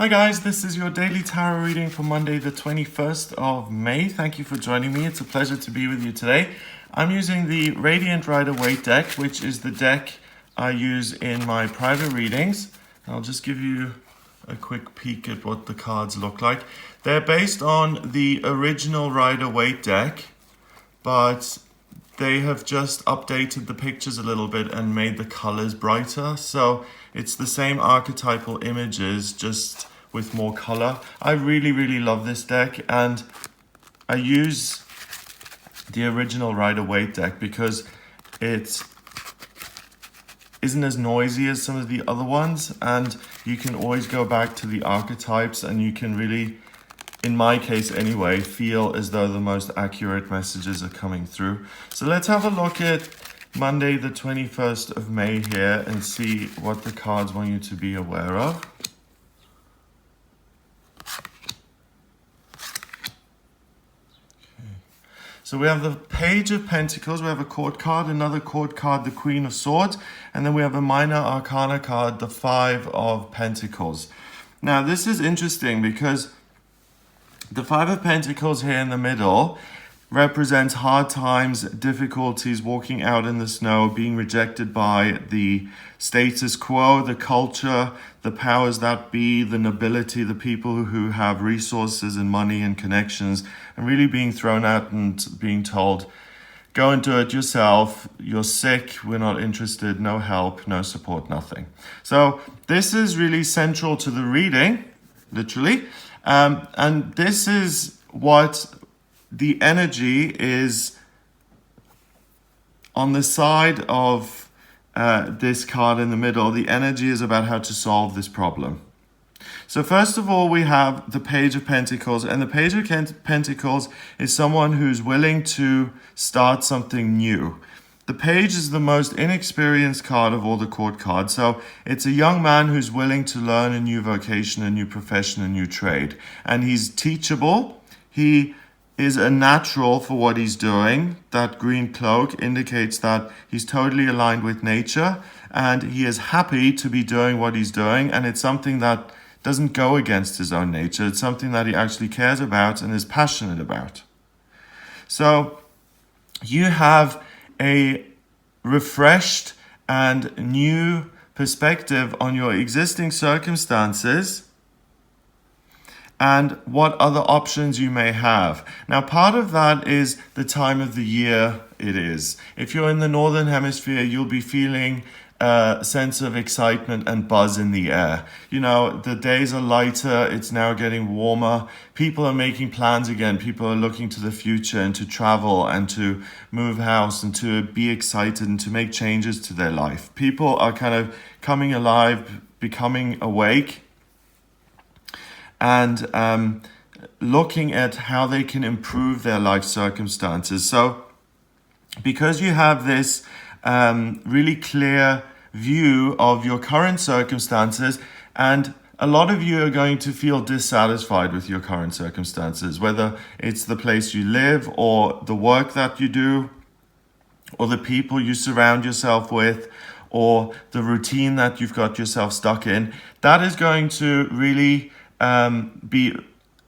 Hi guys, this is your daily tarot reading for Monday the 21st of May. Thank you for joining me. It's a pleasure to be with you today. I'm using the Radiant Rider-Waite deck, which is the deck I use in my private readings. I'll just give you a quick peek at what the cards look like. They're based on the original Rider-Waite deck, but they have just updated the pictures a little bit and made the colors brighter. So it's the same archetypal images, just with more color. I really love this deck, and I use the original Rider-Waite deck because it isn't as noisy as some of the other ones, and you can always go back to the archetypes and you can really, in my case anyway, feel as though the most accurate messages are coming through. So let's have a look at Monday the 21st of May here and see what the cards want you to be aware of. So we have the Page of Pentacles, we have a court card, another court card, the Queen of Swords, and then we have a minor arcana card, the Five of Pentacles. Now this is interesting because the Five of Pentacles here in the middle represents hard times, difficulties, walking out in the snow, being rejected by the status quo, the culture, the powers that be, the nobility, the people who have resources and money and connections, and really being thrown out and being told, go and do it yourself, you're sick, we're not interested, no help, no support, nothing. So this is really central to the reading, literally, and this is what the energy is on the side of this card in the middle. The energy is about how to solve this problem. So first of all, we have the Page of Pentacles, and the Page of Pentacles is someone who's willing to start something new. The Page is the most inexperienced card of all the court cards, so it's a young man who's willing to learn a new vocation, a new profession, a new trade, and he's teachable. He is a natural for what he's doing. That green cloak indicates that he's totally aligned with nature and he is happy to be doing what he's doing, and it's something that doesn't go against his own nature. It's something that he actually cares about and is passionate about. So you have a refreshed and new perspective on your existing circumstances and what other options you may have. Now, part of that is the time of the year it is. If you're in the Northern Hemisphere, you'll be feeling a sense of excitement and buzz in the air. You know, the days are lighter, it's now getting warmer. People are making plans again. People are looking to the future and to travel and to move house and to be excited and to make changes to their life. People are kind of coming alive, becoming awake, and looking at how they can improve their life circumstances. So because you have this really clear view of your current circumstances, and a lot of you are going to feel dissatisfied with your current circumstances, whether it's the place you live or the work that you do or the people you surround yourself with or the routine that you've got yourself stuck in. That is going to really be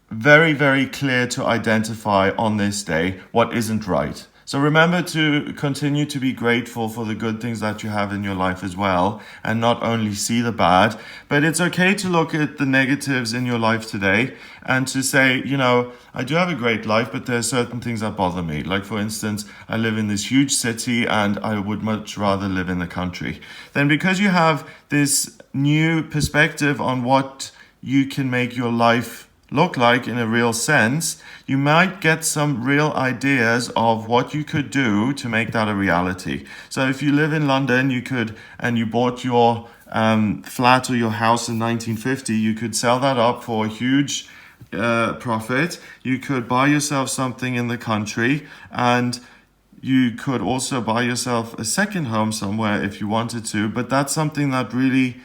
very clear to identify on this day what isn't right. So remember to continue to be grateful for the good things that you have in your life as well, and not only see the bad. But it's okay to look at the negatives in your life today and to say, you know, I do have a great life, but there are certain things that bother me. Like, for instance, I live in this huge city and I would much rather live in the country. Then because you have this new perspective on what you can make your life look like in a real sense, you might get some real ideas of what you could do to make that a reality. So if you live in London, you could, and you bought your flat or your house in 1950, you could sell that up for a huge profit. You could buy yourself something in the country, and you could also buy yourself a second home somewhere if you wanted to, but that's something that really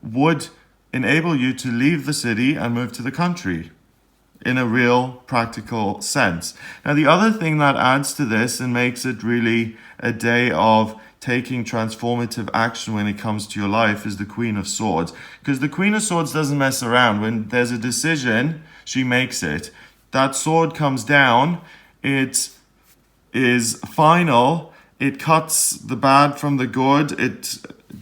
would enable you to leave the city and move to the country in a real practical sense. Now, the other thing that adds to this and makes it really a day of taking transformative action when it comes to your life is the Queen of Swords. Because the Queen of Swords doesn't mess around. When there's a decision, she makes it. That sword comes down, it is final, it cuts the bad from the good, it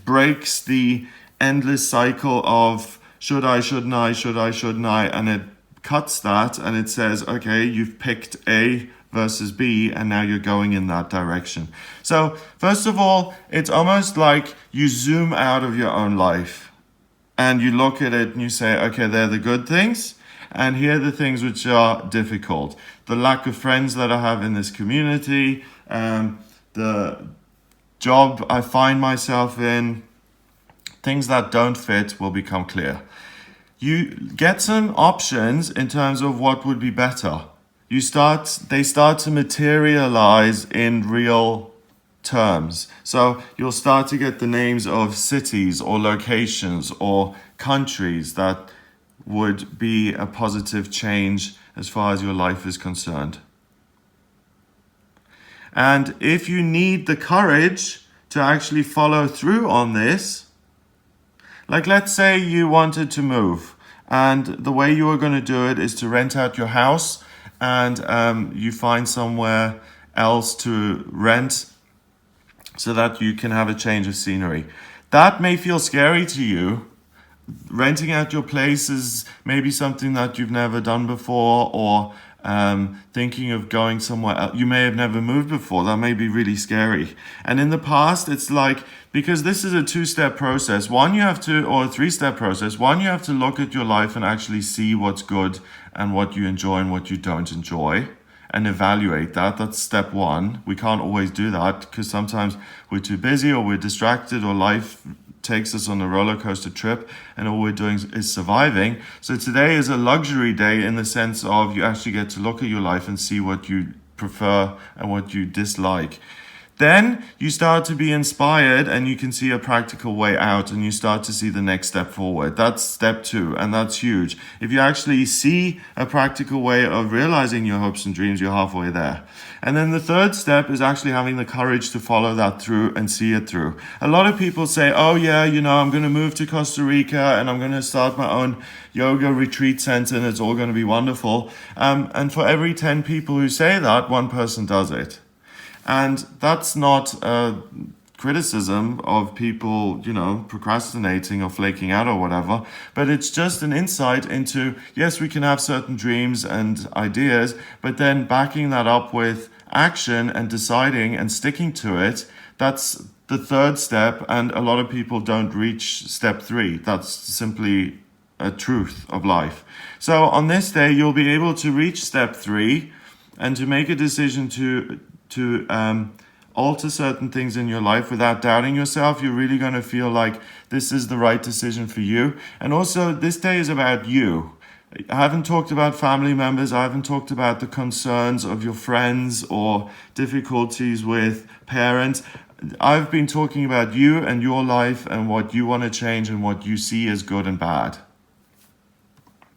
breaks the endless cycle of should I, shouldn't I, should I, shouldn't I, and it cuts that and it says, okay, you've picked A versus B and now you're going in that direction. So first of all, it's almost like you zoom out of your own life and you look at it and you say, okay, they're the good things and here are the things which are difficult. The lack of friends that I have in this community, the job I find myself in, things that don't fit will become clear. You get some options in terms of what would be better. They start to materialize in real terms. So you'll start to get the names of cities or locations or countries that would be a positive change as far as your life is concerned. And if you need the courage to actually follow through on this, like let's say you wanted to move and the way you are going to do it is to rent out your house and you find somewhere else to rent so that you can have a change of scenery. That may feel scary to you. Renting out your place is maybe something that you've never done before, or thinking of going somewhere else. You may have never moved before. That may be really scary. And in the past, it's like, because this is a two-step process. Or a three-step process. One, you have to look at your life and actually see what's good and what you enjoy and what you don't enjoy, and evaluate that. That's step one. We can't always do that because sometimes we're too busy or we're distracted or life takes us on a roller coaster trip and all we're doing is surviving. So today is a luxury day in the sense of you actually get to look at your life and see what you prefer and what you dislike. Then you start to be inspired and you can see a practical way out and you start to see the next step forward. That's step two, and that's huge. If you actually see a practical way of realizing your hopes and dreams, you're halfway there. And then the third step is actually having the courage to follow that through and see it through. A lot of people say, oh yeah, I'm going to move to Costa Rica and I'm going to start my own yoga retreat center and it's all going to be wonderful. And for every 10 people who say that, one person does it. And that's not a criticism of people, procrastinating or flaking out or whatever, but it's just an insight into, yes, we can have certain dreams and ideas, but then backing that up with action and deciding and sticking to it, that's the third step, and a lot of people don't reach step 3. That's simply a truth of life. So on this day, you'll be able to reach step 3 and to make a decision to alter certain things in your life without doubting yourself. You're really going to feel like this is the right decision for you. And also, this day is about you. I haven't talked about family members. I haven't talked about the concerns of your friends or difficulties with parents. I've been talking about you and your life and what you want to change and what you see as good and bad.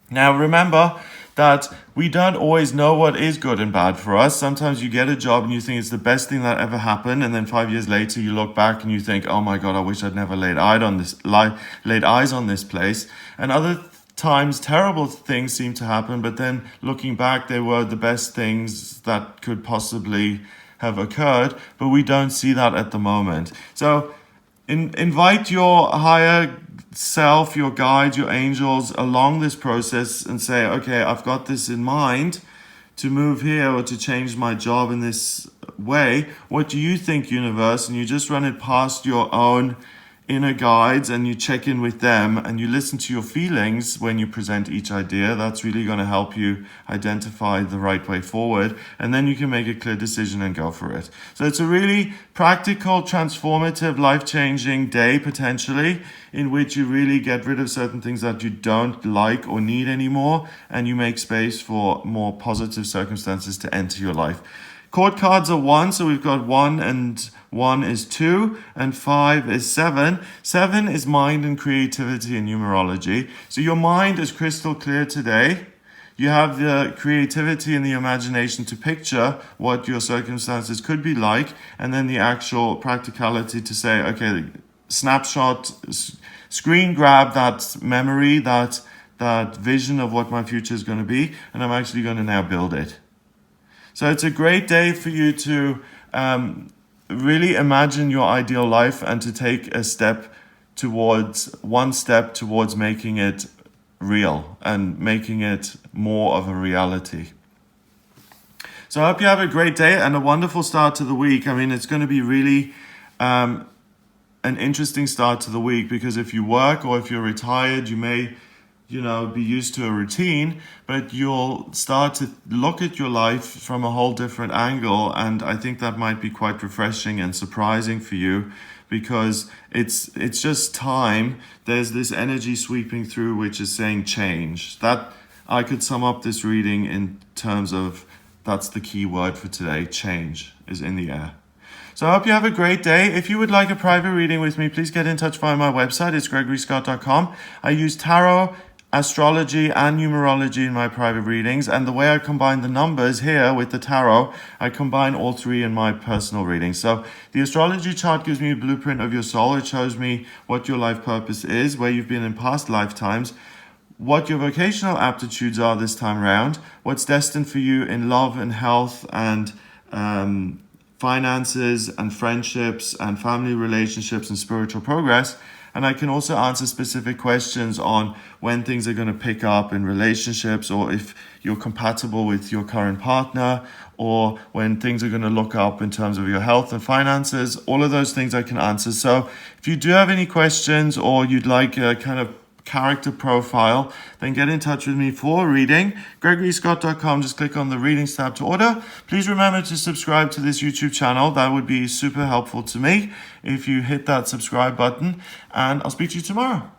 Now, remember that we don't always know what is good and bad for us. Sometimes you get a job and you think it's the best thing that ever happened, and then 5 years later you look back and you think, oh my God, I wish I'd never laid eyes on this place. And other times terrible things seem to happen, but then looking back, they were the best things that could possibly have occurred, but we don't see that at the moment. So invite your higher self, your guides, your angels along this process and say, okay, I've got this in mind to move here or to change my job in this way. What do you think, universe? And you just run it past your own inner guides and you check in with them and you listen to your feelings when you present each idea. That's really going to help you identify the right way forward, and then you can make a clear decision and go for it. So it's a really practical, transformative, life-changing day potentially, in which you really get rid of certain things that you don't like or need anymore, and you make space for more positive circumstances to enter your life. Chord cards are 1, so we've got 1 and 1 is 2, and 5 is 7. 7 is mind and creativity and numerology. So your mind is crystal clear today. You have the creativity and the imagination to picture what your circumstances could be like, and then the actual practicality to say, okay, snapshot, screen grab that memory, that vision of what my future is going to be, and I'm actually going to now build it. So it's a great day for you to really imagine your ideal life and to take one step towards making it real and making it more of a reality. So I hope you have a great day and a wonderful start to the week. I mean, it's going to be really an interesting start to the week, because if you work or if you're retired, you may be used to a routine, but you'll start to look at your life from a whole different angle. And I think that might be quite refreshing and surprising for you, because it's just time. There's this energy sweeping through which is saying change. That I could sum up this reading in terms of, that's the key word for today. Change is in the air. So I hope you have a great day. If you would like a private reading with me, please get in touch via my website. It's gregoryscott.com. I use tarot, astrology, and numerology in my private readings, and the way I combine the numbers here with the tarot, I combine all three in my personal readings. So the astrology chart gives me a blueprint of your soul. It shows me what your life purpose is, where you've been in past lifetimes, what your vocational aptitudes are this time around, what's destined for you in love and health and finances and friendships and family relationships and spiritual progress. And I can also answer specific questions on when things are going to pick up in relationships, or if you're compatible with your current partner, or when things are going to look up in terms of your health and finances. All of those things I can answer. So if you do have any questions, or you'd like a kind of character profile, then get in touch with me for a reading. gregoryscott.com. Just click on the readings tab to order. Please remember to subscribe to this YouTube channel. That would be super helpful to me if you hit that subscribe button, and I'll speak to you tomorrow.